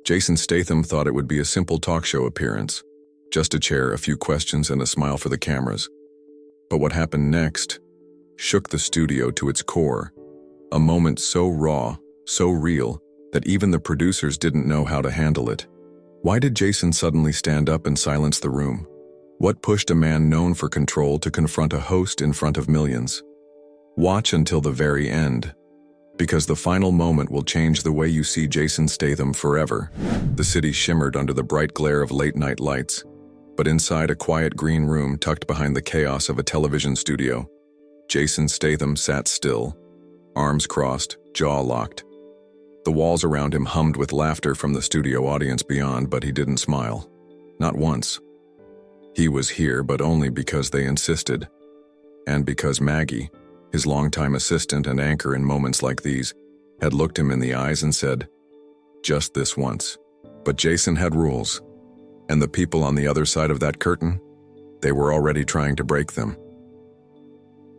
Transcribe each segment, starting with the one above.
Jason Statham thought it would be a simple talk show appearance, just a chair, a few questions, and a smile for the cameras. But what happened next shook the studio to its core, a moment so raw, so real, that even the producers didn't know how to handle it. Why did Jason suddenly stand up and silence the room? What pushed a man known for control to confront a host in front of millions? Watch until the very end, because the final moment will change the way you see Jason Statham forever. The city shimmered under the bright glare of late-night lights, but inside a quiet green room tucked behind the chaos of a television studio, Jason Statham sat still, arms crossed, jaw locked. The walls around him hummed with laughter from the studio audience beyond, but he didn't smile. Not once. He was here, but only because they insisted. And because Maggie, his longtime assistant and anchor in moments like these, had looked him in the eyes and said, "Just this once." But Jason had rules, and the people on the other side of that curtain, they were already trying to break them.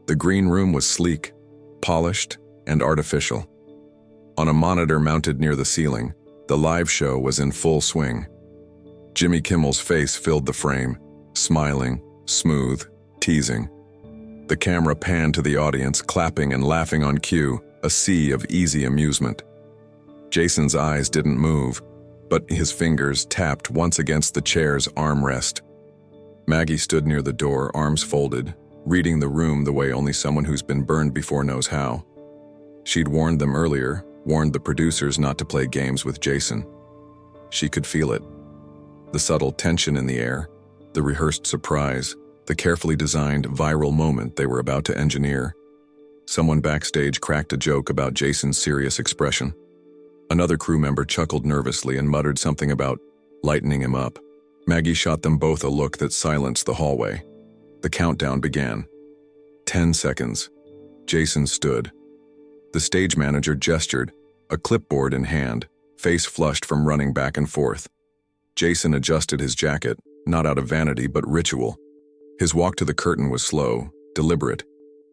The green room was sleek, polished, and artificial. On a monitor mounted near the ceiling, the live show was in full swing. Jimmy Kimmel's face filled the frame, smiling, smooth, teasing. The camera panned to the audience, clapping and laughing on cue, a sea of easy amusement. Jason's eyes didn't move, but his fingers tapped once against the chair's armrest. Maggie stood near the door, arms folded, reading the room the way only someone who's been burned before knows how. She'd warned them earlier, warned the producers not to play games with Jason. She could feel it. The subtle tension in the air, the rehearsed surprise, the carefully designed viral moment they were about to engineer. Someone backstage cracked a joke about Jason's serious expression. Another crew member chuckled nervously and muttered something about lightening him up. Maggie shot them both a look that silenced the hallway. The countdown began. 10 seconds. Jason stood. The stage manager gestured, a clipboard in hand, face flushed from running back and forth. Jason adjusted his jacket, not out of vanity but ritual. His walk to the curtain was slow, deliberate.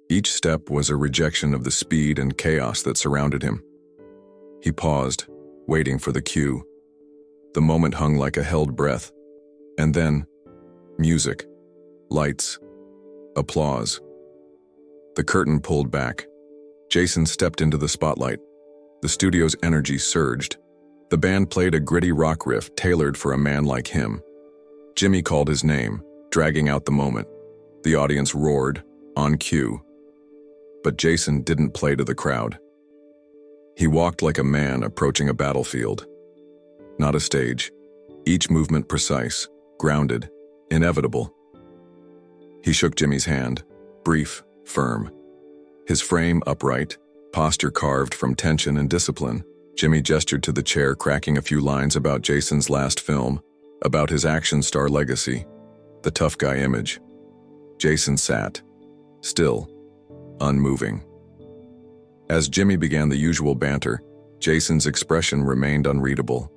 Each step was a rejection of the speed and chaos that surrounded him. He paused, waiting for the cue. The moment hung like a held breath. And then, music, lights, applause. The curtain pulled back. Jason stepped into the spotlight. The studio's energy surged. The band played a gritty rock riff tailored for a man like him. Jimmy called his name, dragging out the moment. The audience roared, on cue. But Jason didn't play to the crowd. He walked like a man approaching a battlefield. Not a stage. Each movement precise, grounded, inevitable. He shook Jimmy's hand, brief, firm. His frame upright, posture carved from tension and discipline. Jimmy gestured to the chair, cracking a few lines about Jason's last film, about his action star legacy, the tough guy image. Jason sat, still, unmoving. As Jimmy began the usual banter, Jason's expression remained unreadable.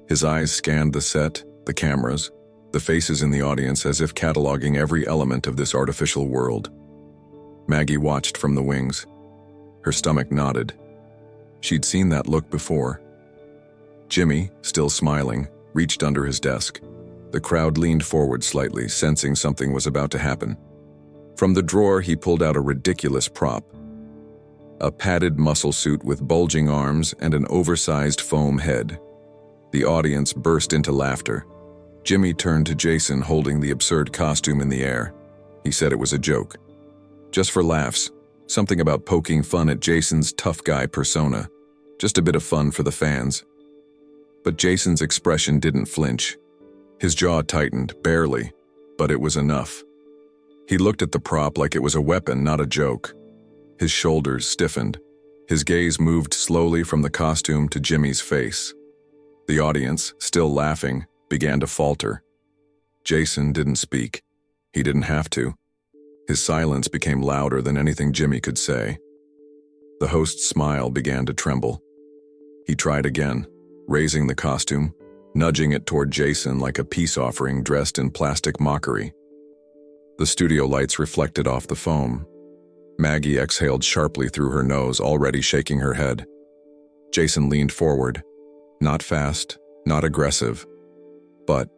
His eyes scanned the set, the cameras, the faces in the audience as if cataloging every element of this artificial world. Maggie watched from the wings. Her stomach knotted. She'd seen that look before. Jimmy, still smiling, reached under his desk. The crowd leaned forward slightly, sensing something was about to happen. From the drawer, he pulled out a ridiculous prop. A padded muscle suit with bulging arms and an oversized foam head. The audience burst into laughter. Jimmy turned to Jason, holding the absurd costume in the air. He said it was a joke. Just for laughs, something about poking fun at Jason's tough guy persona. Just a bit of fun for the fans. But Jason's expression didn't flinch. His jaw tightened, barely, but it was enough. He looked at the prop like it was a weapon, not a joke. His shoulders stiffened. His gaze moved slowly from the costume to Jimmy's face. The audience, still laughing, began to falter. Jason didn't speak. He didn't have to. His silence became louder than anything Jimmy could say. The host's smile began to tremble. He tried again, raising the costume, nudging it toward Jason like a peace offering dressed in plastic mockery. The studio lights reflected off the foam. Maggie exhaled sharply through her nose, already shaking her head. Jason leaned forward. Not fast, not aggressive, but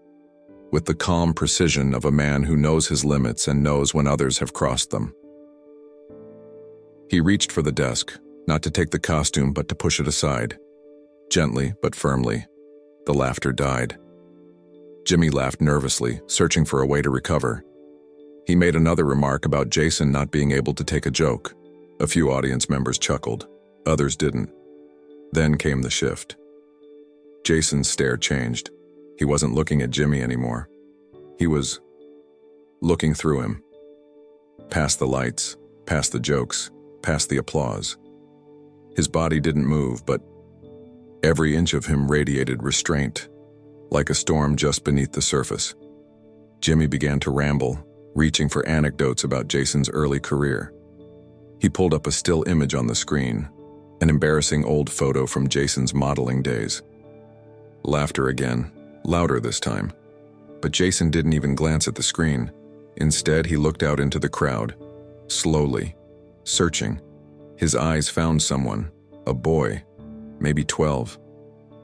with the calm precision of a man who knows his limits and knows when others have crossed them. He reached for the desk, not to take the costume but to push it aside. Gently but firmly, the laughter died. Jimmy laughed nervously, searching for a way to recover. He made another remark about Jason not being able to take a joke. A few audience members chuckled, others didn't. Then came the shift. Jason's stare changed. He wasn't looking at Jimmy anymore. He was looking through him. Past the lights, past the jokes, past the applause. His body didn't move, but every inch of him radiated restraint, like a storm just beneath the surface. Jimmy began to ramble, reaching for anecdotes about Jason's early career. He pulled up a still image on the screen, an embarrassing old photo from Jason's modeling days. Laughter again, louder this time. But Jason didn't even glance at the screen. Instead, he looked out into the crowd, slowly, searching. His eyes found someone, a boy, maybe 12,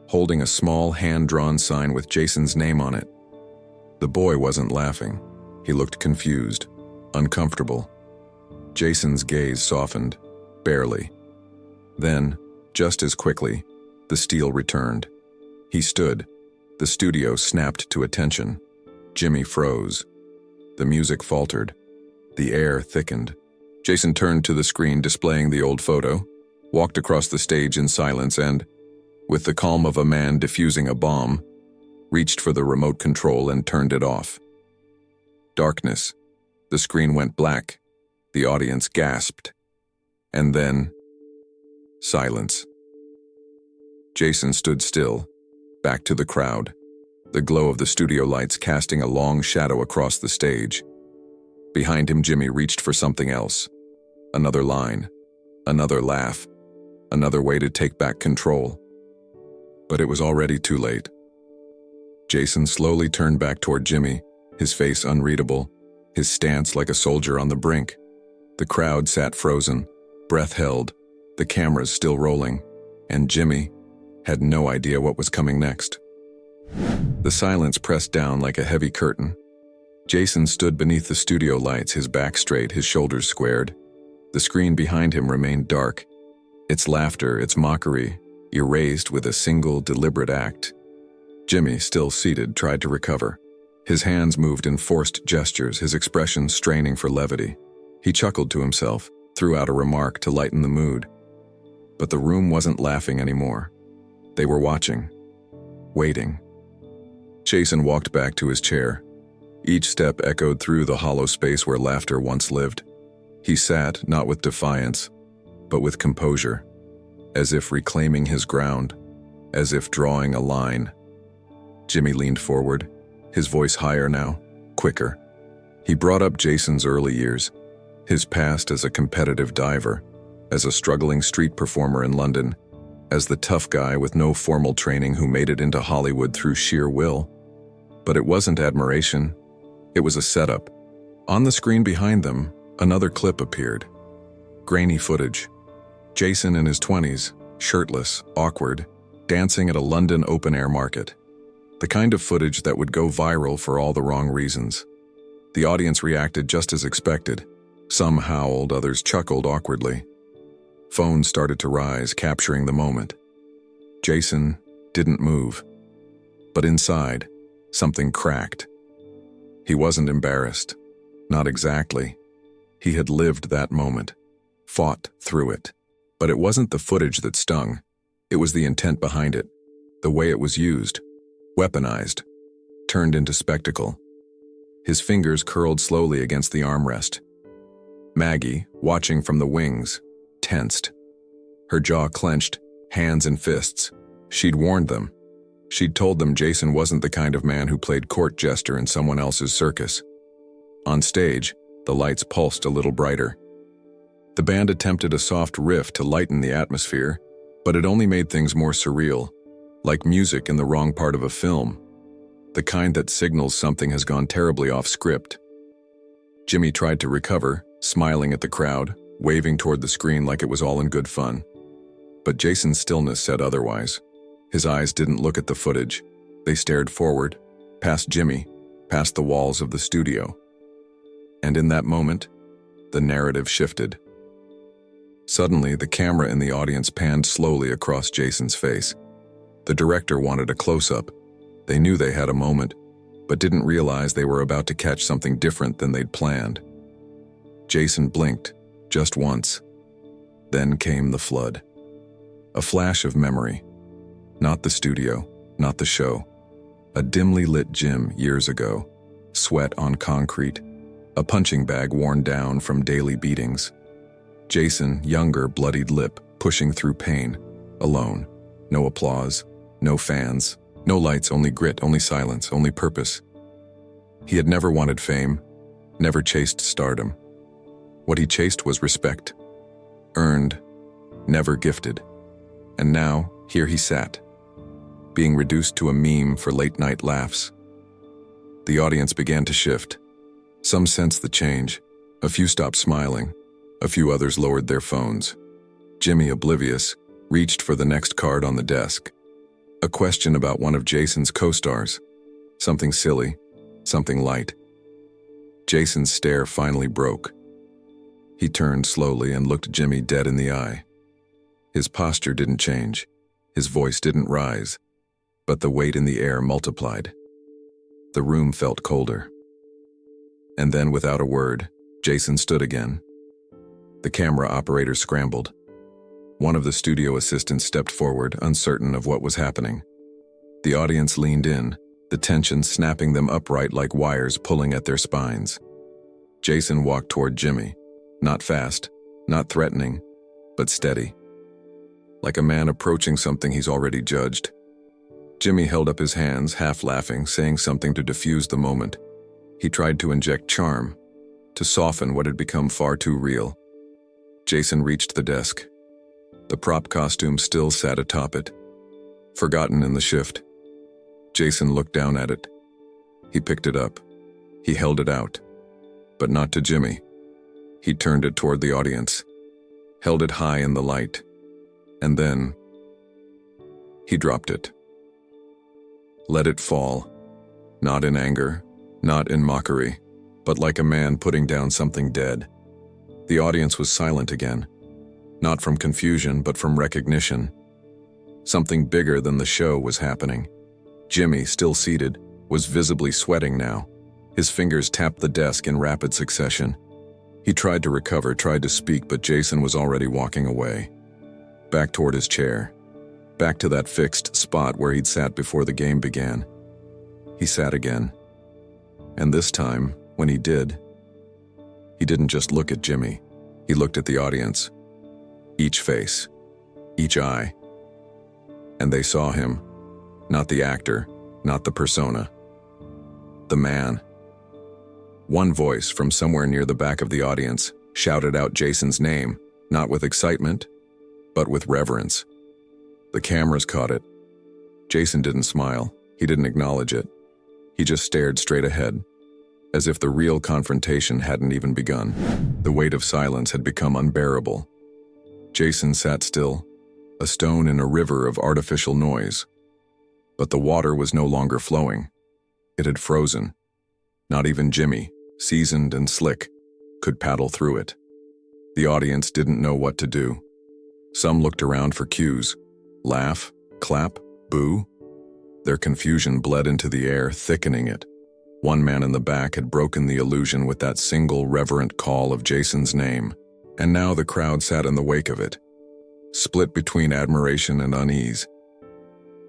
holding a small hand-drawn sign with Jason's name on it. The boy wasn't laughing. He looked confused, uncomfortable. Jason's gaze softened, barely. Then, just as quickly, the steel returned. He stood. The studio snapped to attention. Jimmy froze. The music faltered. The air thickened. Jason turned to the screen displaying the old photo, walked across the stage in silence and, with the calm of a man defusing a bomb, reached for the remote control and turned it off. Darkness. The screen went black. The audience gasped. And then, silence. Jason stood still, back to the crowd, the glow of the studio lights casting a long shadow across the stage. Behind him, Jimmy reached for something else. Another line, another laugh, another way to take back control. But it was already too late. Jason slowly turned back toward Jimmy, his face unreadable, his stance like a soldier on the brink. The crowd sat frozen, breath held, the cameras still rolling, and Jimmy had no idea what was coming next. The silence pressed down like a heavy curtain. Jason stood beneath the studio lights, his back straight, his shoulders squared. The screen behind him remained dark, its laughter, its mockery, erased with a single deliberate act. Jimmy, still seated, tried to recover. His hands moved in forced gestures, his expression straining for levity. He chuckled to himself, threw out a remark to lighten the mood. But the room wasn't laughing anymore. They were watching, waiting. Jason walked back to his chair. Each step echoed through the hollow space where laughter once lived. He sat, not with defiance, but with composure, as if reclaiming his ground, as if drawing a line. Jimmy leaned forward, his voice higher now, quicker. He brought up Jason's early years, his past as a competitive diver, as a struggling street performer in London, as the tough guy with no formal training who made it into Hollywood through sheer will. But it wasn't admiration, it was a setup. On the screen behind them, another clip appeared. Grainy footage. Jason in his 20s, shirtless, awkward, dancing at a London open-air market. The kind of footage that would go viral for all the wrong reasons. The audience reacted just as expected. Some howled, others chuckled awkwardly. Phones started to rise, capturing the moment. Jason didn't move. But inside, something cracked. He wasn't embarrassed. Not exactly. He had lived that moment, fought through it. But it wasn't the footage that stung. It was the intent behind it, the way it was used, weaponized, turned into spectacle. His fingers curled slowly against the armrest. Maggie, watching from the wings, tensed. Her jaw clenched, hands in fists. She'd warned them. She'd told them Jason wasn't the kind of man who played court jester in someone else's circus. On stage, the lights pulsed a little brighter. The band attempted a soft riff to lighten the atmosphere, but it only made things more surreal, like music in the wrong part of a film, the kind that signals something has gone terribly off script. Jimmy tried to recover, smiling at the crowd, waving toward the screen like it was all in good fun. But Jason's stillness said otherwise. His eyes didn't look at the footage. They stared forward, past Jimmy, past the walls of the studio. And in that moment, the narrative shifted. Suddenly, the camera in the audience panned slowly across Jason's face. The director wanted a close-up. They knew they had a moment, but didn't realize they were about to catch something different than they'd planned. Jason blinked, just once. Then came the flood. A flash of memory. Not the studio, not the show. A dimly lit gym years ago. Sweat on concrete. A punching bag worn down from daily beatings. Jason, younger, bloodied lip, pushing through pain. Alone. No applause. No fans. No lights, only grit, only silence, only purpose. He had never wanted fame. Never chased stardom. What he chased was respect. Earned. Never gifted. And now, here he sat. Being reduced to a meme for late-night laughs. The audience began to shift. Some sensed the change. A few stopped smiling. A few others lowered their phones. Jimmy, oblivious, reached for the next card on the desk. A question about one of Jason's co-stars. Something silly, something light. Jason's stare finally broke. He turned slowly and looked Jimmy dead in the eye. His posture didn't change. His voice didn't rise. But the weight in the air multiplied. The room felt colder. And then, without a word, Jason stood again. The camera operator scrambled. One of the studio assistants stepped forward, uncertain of what was happening. The audience leaned in, the tension snapping them upright like wires pulling at their spines. Jason walked toward Jimmy, not fast, not threatening, but steady. Like a man approaching something he's already judged. Jimmy held up his hands, half laughing, saying something to diffuse the moment. He tried to inject charm, to soften what had become far too real. Jason reached the desk. The prop costume still sat atop it, forgotten in the shift. Jason looked down at it. He picked it up. He held it out, but not to Jimmy. He turned it toward the audience, held it high in the light, and then he dropped it. Let it fall, not in anger, not in mockery, but like a man putting down something dead. The audience was silent again. Not from confusion, but from recognition. Something bigger than the show was happening. Jimmy, still seated, was visibly sweating now. His fingers tapped the desk in rapid succession. He tried to recover, tried to speak, but Jason was already walking away. Back toward his chair. Back to that fixed spot where he'd sat before the game began. He sat again. And this time, when he did, he didn't just look at Jimmy. He looked at the audience. Each face, each eye. And they saw him, not the actor, not the persona. The man. One voice from somewhere near the back of the audience shouted out Jason's name, not with excitement, but with reverence. The cameras caught it. Jason didn't smile. He didn't acknowledge it. He just stared straight ahead, as if the real confrontation hadn't even begun. The weight of silence had become unbearable. Jason sat still, a stone in a river of artificial noise. But the water was no longer flowing. It had frozen. Not even Jimmy, seasoned and slick, could paddle through it. The audience didn't know what to do. Some looked around for cues. Laugh, clap, boo. Their confusion bled into the air, thickening it. One man in the back had broken the illusion with that single reverent call of Jason's name. And now the crowd sat in the wake of it, split between admiration and unease.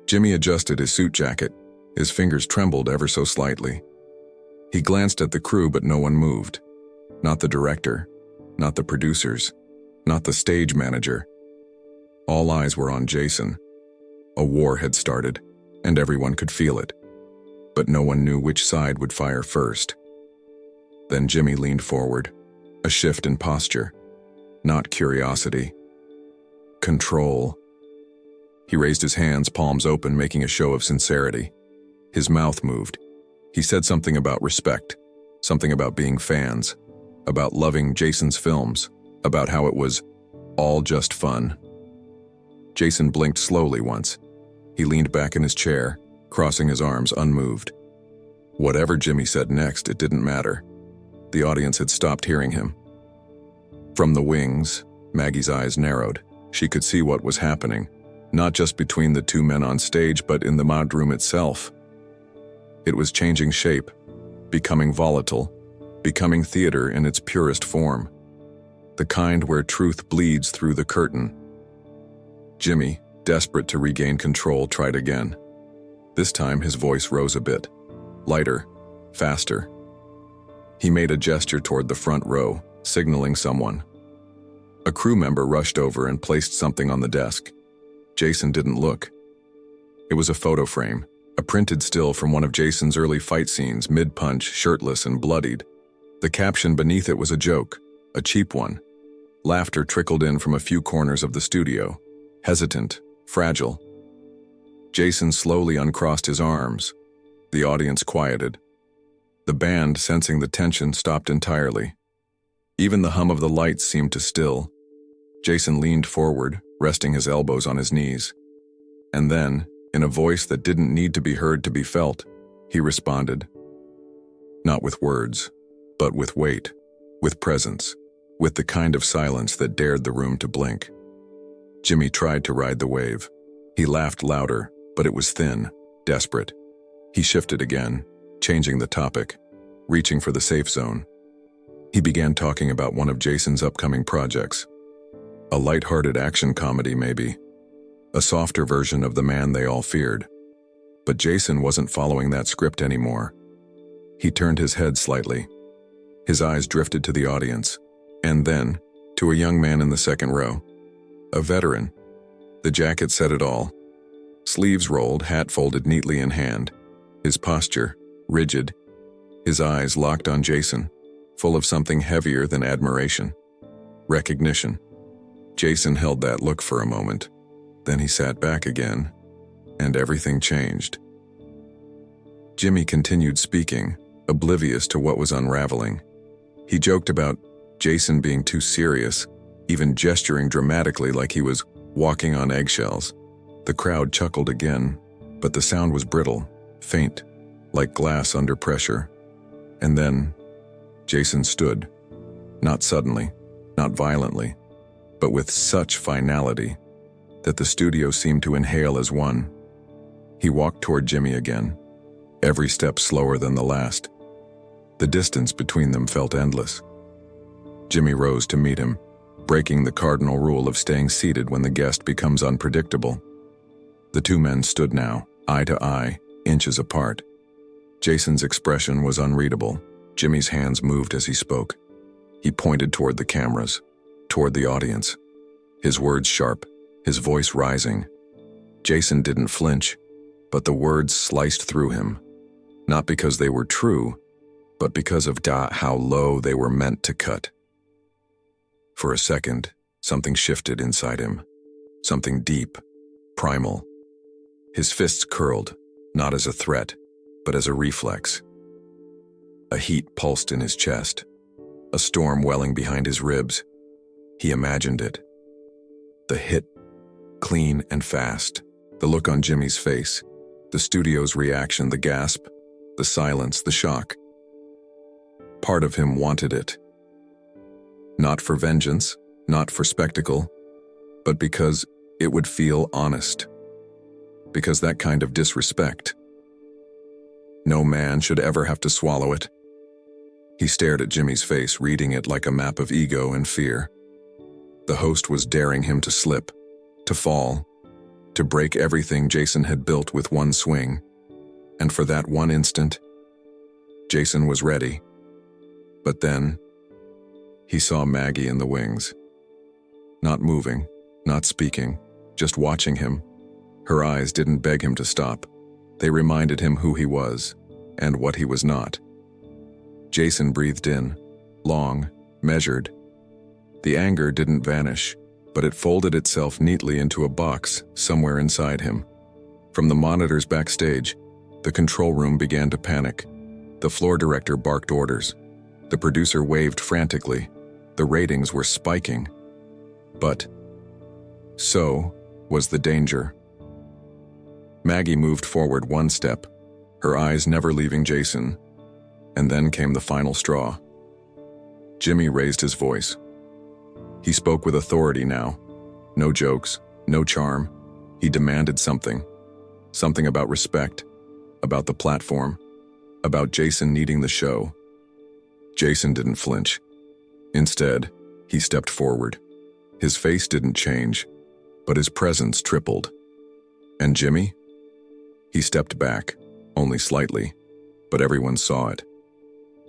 Jimmy adjusted his suit jacket. His fingers trembled ever so slightly. He glanced at the crew, but no one moved. Not the director, not the producers, not the stage manager. All eyes were on Jason. A war had started, and everyone could feel it. But no one knew which side would fire first. Then Jimmy leaned forward, a shift in posture. Not curiosity. Control. He raised his hands, palms open, making a show of sincerity. His mouth moved. He said something about respect, something about being fans, about loving Jason's films, about how it was all just fun. Jason blinked slowly once. He leaned back in his chair, crossing his arms unmoved. Whatever Jimmy said next, it didn't matter. The audience had stopped hearing him. From the wings, Maggie's eyes narrowed. She could see what was happening, not just between the two men on stage, but in the mod room itself. It was changing shape, becoming volatile, becoming theater in its purest form. The kind where truth bleeds through the curtain. Jimmy, desperate to regain control, tried again. This time his voice rose a bit. Lighter, faster. He made a gesture toward the front row, signaling someone. A crew member rushed over and placed something on the desk. Jason didn't look. It was a photo frame, a printed still from one of Jason's early fight scenes, mid-punch, shirtless and bloodied. The caption beneath it was a joke, a cheap one. Laughter trickled in from a few corners of the studio, hesitant, fragile. Jason slowly uncrossed his arms. The audience quieted. The band, sensing the tension, stopped entirely. Even the hum of the lights seemed to still. Jason leaned forward, resting his elbows on his knees. And then, in a voice that didn't need to be heard to be felt, he responded. Not with words, but with weight, with presence, with the kind of silence that dared the room to blink. Jimmy tried to ride the wave. He laughed louder, but it was thin, desperate. He shifted again, changing the topic, reaching for the safe zone. He began talking about one of Jason's upcoming projects. A light-hearted action comedy, maybe. A softer version of The Man They All Feared. But Jason wasn't following that script anymore. He turned his head slightly. His eyes drifted to the audience, and then to a young man in the second row. A veteran. The jacket said it all. Sleeves rolled, hat folded neatly in hand. His posture, rigid. His eyes locked on Jason, full of something heavier than admiration. Recognition. Jason held that look for a moment. Then he sat back again, and everything changed. Jimmy continued speaking, oblivious to what was unraveling. He joked about Jason being too serious, even gesturing dramatically like he was walking on eggshells. The crowd chuckled again, but the sound was brittle, faint, like glass under pressure. And then, Jason stood. Not suddenly, not violently, but with such finality that the studio seemed to inhale as one. He walked toward Jimmy again, every step slower than the last. The distance between them felt endless. Jimmy rose to meet him, breaking the cardinal rule of staying seated when the guest becomes unpredictable. The two men stood now, eye to eye, inches apart. Jason's expression was unreadable. Jimmy's hands moved as he spoke. He pointed toward the cameras, toward the audience. His words sharp, his voice rising. Jason didn't flinch, but the words sliced through him. Not because they were true, but because of how low they were meant to cut. For a second, something shifted inside him. Something deep, primal. His fists curled, not as a threat, but as a reflex. A heat pulsed in his chest, a storm welling behind his ribs. He imagined it. The hit, clean and fast, the look on Jimmy's face, the studio's reaction, the gasp, the silence, the shock. Part of him wanted it. Not for vengeance, not for spectacle, but because it would feel honest. Because that kind of disrespect. No man should ever have to swallow it. He stared at Jimmy's face, reading it like a map of ego and fear. The host was daring him to slip, to fall, to break everything Jason had built with one swing. And for that one instant, Jason was ready. But then, he saw Maggie in the wings. Not moving, not speaking, just watching him. Her eyes didn't beg him to stop. They reminded him who he was, and what he was not. Jason breathed in, long, measured. The anger didn't vanish, but it folded itself neatly into a box somewhere inside him. From the monitors backstage, the control room began to panic. The floor director barked orders. The producer waved frantically. The ratings were spiking. But so was the danger. Maggie moved forward one step, her eyes never leaving Jason, and then came the final straw. Jimmy raised his voice. He spoke with authority now. No jokes, no charm. He demanded something. Something about respect, about the platform, about Jason needing the show. Jason didn't flinch. Instead, he stepped forward. His face didn't change, but his presence tripled. And Jimmy? He stepped back, only slightly, but everyone saw it.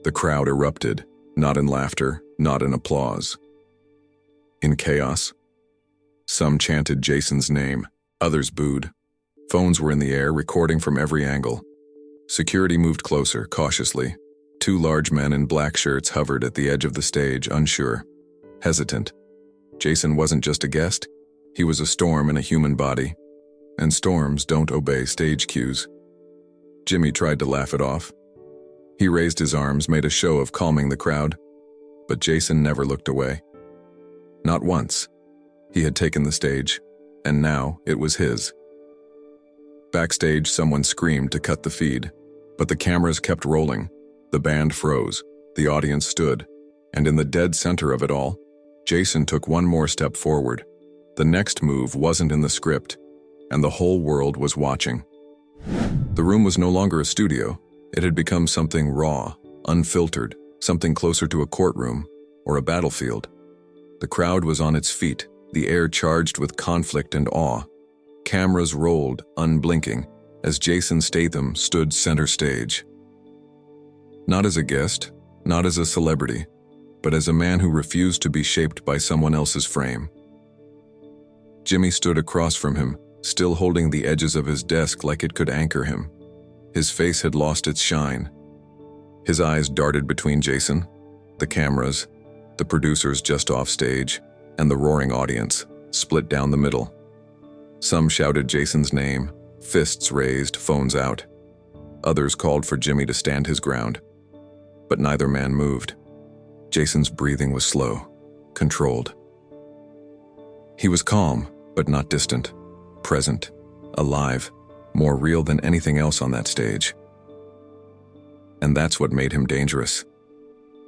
The crowd erupted, not in laughter, not in applause. In chaos. Some chanted Jason's name, others booed. Phones were in the air, recording from every angle. Security moved closer, cautiously. Two large men in black shirts hovered at the edge of the stage, unsure, hesitant. Jason wasn't just a guest, he was a storm in a human body. And storms don't obey stage cues. Jimmy tried to laugh it off. He raised his arms, made a show of calming the crowd, but Jason never looked away. Not once. He had taken the stage, and now it was his. Backstage, someone screamed to cut the feed, but the cameras kept rolling. The band froze, the audience stood, and in the dead center of it all, Jason took one more step forward. The next move wasn't in the script, and the whole world was watching. The room was no longer a studio. It had become something raw, unfiltered, something closer to a courtroom or a battlefield. The crowd was on its feet, the air charged with conflict and awe. Cameras rolled, unblinking, as Jason Statham stood center stage. Not as a guest, not as a celebrity, but as a man who refused to be shaped by someone else's frame. Jimmy stood across from him, still holding the edges of his desk like it could anchor him. His face had lost its shine. His eyes darted between Jason, the cameras, the producers just off stage, and the roaring audience, split down the middle. Some shouted Jason's name, fists raised, phones out. Others called for Jimmy to stand his ground. But neither man moved. Jason's breathing was slow, controlled. He was calm, but not distant, present, alive, more real than anything else on that stage. And that's what made him dangerous.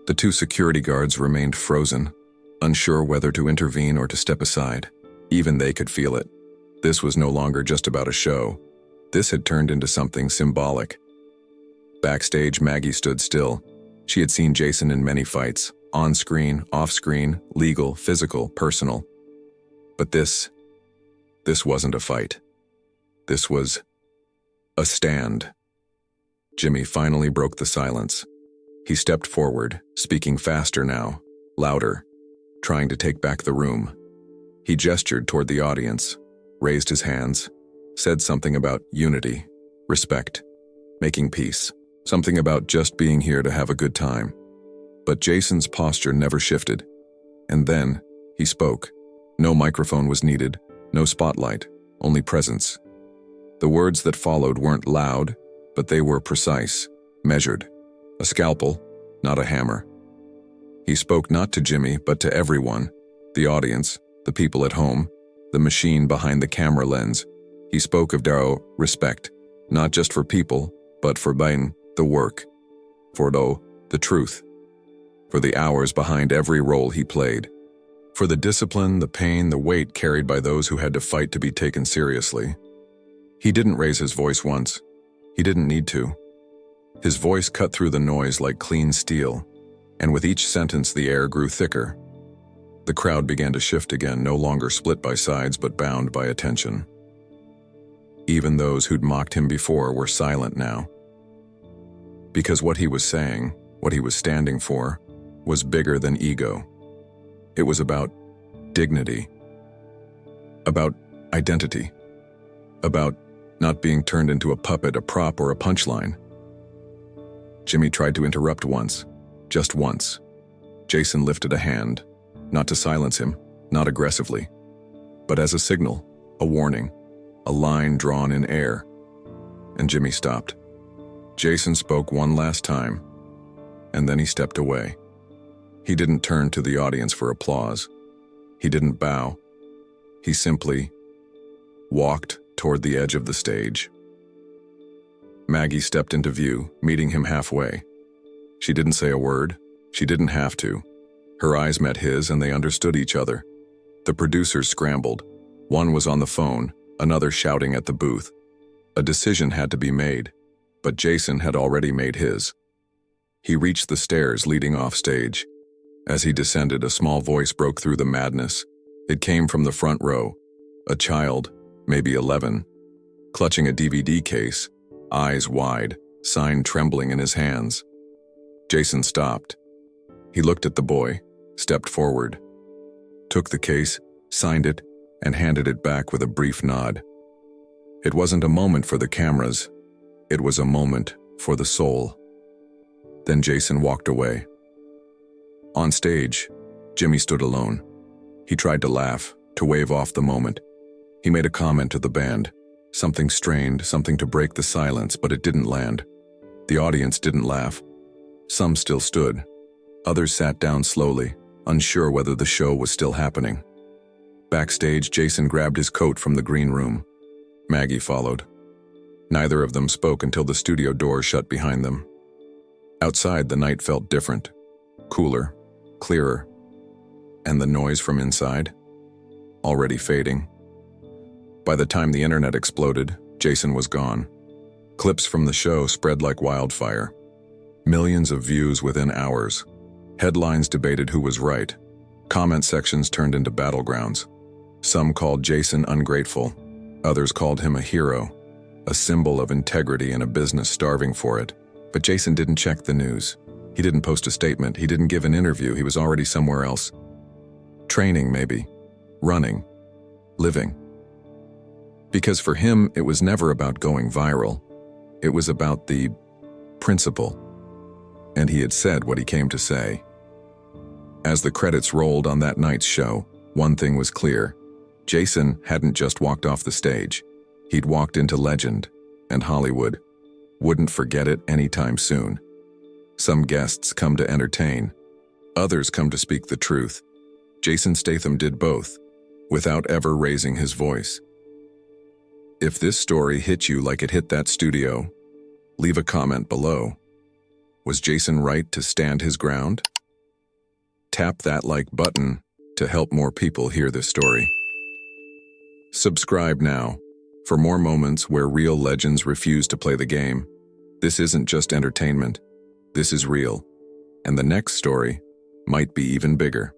The two security guards remained frozen, unsure whether to intervene or to step aside. Even they could feel it. This was no longer just about a show. This had turned into something symbolic. Backstage, Maggie stood still. She had seen Jason in many fights, on-screen, off-screen, legal, physical, personal. But this wasn't a fight. This was a stand. Jimmy finally broke the silence. He stepped forward, speaking faster now, louder, trying to take back the room. He gestured toward the audience, raised his hands, said something about unity, respect, making peace, something about just being here to have a good time. But Jason's posture never shifted. And then he spoke. No microphone was needed, no spotlight, only presence. The words that followed weren't loud, but they were precise, measured. A scalpel, not a hammer. He spoke not to Jimmy, but to everyone, the audience, the people at home, the machine behind the camera lens. He spoke of respect, not just for people, but for the work, for the truth, for the hours behind every role he played, for the discipline, the pain, the weight carried by those who had to fight to be taken seriously. He didn't raise his voice once. He didn't need to. His voice cut through the noise like clean steel, and with each sentence the air grew thicker. The crowd began to shift again, no longer split by sides but bound by attention. Even those who'd mocked him before were silent now. Because what he was saying, what he was standing for, was bigger than ego. It was about dignity, about identity, about not being turned into a puppet, a prop, or a punchline. Jimmy tried to interrupt once, just once. Jason lifted a hand, not to silence him, not aggressively, but as a signal, a warning, a line drawn in air. And Jimmy stopped. Jason spoke one last time, and then he stepped away. He didn't turn to the audience for applause. He didn't bow. He simply walked toward the edge of the stage. Maggie stepped into view, meeting him halfway. She didn't say a word. She didn't have to. Her eyes met his and they understood each other. The producers scrambled. One was on the phone, another shouting at the booth. A decision had to be made, but Jason had already made his. He reached the stairs leading off stage. As he descended, a small voice broke through the madness. It came from the front row. A child, maybe 11, clutching a DVD case, eyes wide, sign trembling in his hands. Jason stopped. He looked at the boy, stepped forward, took the case, signed it, and handed it back with a brief nod. It wasn't a moment for the cameras. It was a moment for the soul. Then Jason walked away. On stage, Jimmy stood alone. He tried to laugh, to wave off the moment. He made a comment to the band, something strained, something to break the silence, but it didn't land. The audience didn't laugh. Some still stood. Others sat down slowly, unsure whether the show was still happening. Backstage, Jason grabbed his coat from the green room. Maggie followed. Neither of them spoke until the studio door shut behind them. Outside, the night felt different, cooler, clearer. And the noise from inside? Already fading. By the time the internet exploded, Jason was gone. Clips from the show spread like wildfire. Millions of views within hours. Headlines debated who was right. Comment sections turned into battlegrounds. Some called Jason ungrateful. Others called him a hero, a symbol of integrity in a business starving for it. But Jason didn't check the news. He didn't post a statement. He didn't give an interview. He was already somewhere else. Training, maybe. Running. Living. Because for him, it was never about going viral. It was about the principle. And he had said what he came to say. As the credits rolled on that night's show, one thing was clear. Jason hadn't just walked off the stage. He'd walked into legend, and Hollywood wouldn't forget it anytime soon. Some guests come to entertain. Others come to speak the truth. Jason Statham did both, without ever raising his voice. If this story hit you like it hit that studio, leave a comment below. Was Jason right to stand his ground? Tap that like button to help more people hear this story. Subscribe now for more moments where real legends refuse to play the game. This isn't just entertainment. This is real. And the next story might be even bigger.